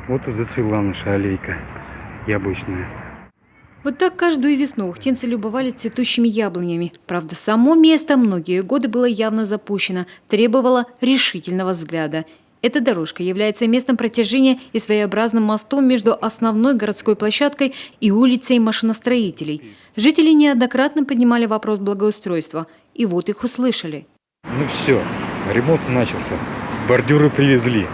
Вот и зацвела наша аллейка яблочная. Вот так каждую весну ухтенцы любовались цветущими яблонями. Правда, само место многие годы было явно запущено, требовало решительного взгляда. Эта дорожка является местом протяжения и своеобразным мостом между основной городской площадкой и улицей машиностроителей. Жители неоднократно поднимали вопрос благоустройства, и вот их услышали. Ну все, ремонт начался, бордюры привезли.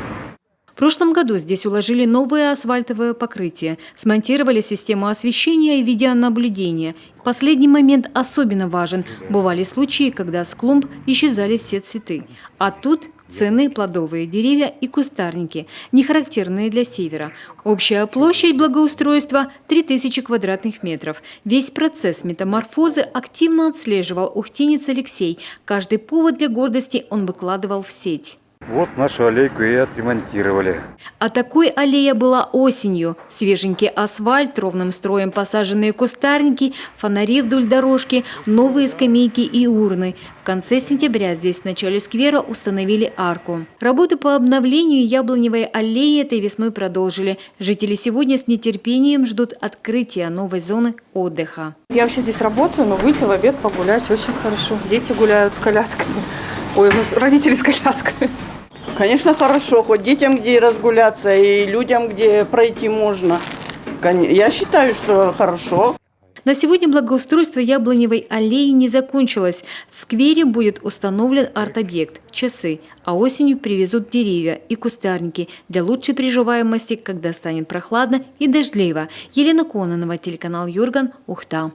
В прошлом году здесь уложили новые асфальтовые покрытия, смонтировали систему освещения и видеонаблюдения. Последний момент особенно важен. Бывали случаи, когда с клумб исчезали все цветы. А тут ценные плодовые деревья и кустарники, не характерные для севера. Общая площадь благоустройства – 3000 квадратных метров. Весь процесс метаморфозы активно отслеживал ухтенец Алексей. Каждый повод для гордости он выкладывал в сеть. Вот нашу аллейку и отремонтировали. А такой аллея была осенью. Свеженький асфальт, ровным строем посаженные кустарники, фонари вдоль дорожки, новые скамейки и урны. В конце сентября здесь в начале сквера установили арку. Работы по обновлению яблоневой аллеи этой весной продолжили. Жители сегодня с нетерпением ждут открытия новой зоны отдыха. Я вообще здесь работаю, но выйти в обед погулять очень хорошо. Дети гуляют с колясками. Ой, родители с колясками. Конечно, хорошо, хоть детям где разгуляться и людям где пройти можно. Я считаю, что хорошо. На сегодня благоустройство яблоневой аллеи не закончилось. В сквере будет установлен арт-объект – часы, а осенью привезут деревья и кустарники для лучшей приживаемости, когда станет прохладно и дождливо. Елена Кононова, телеканал Юрган, Ухта.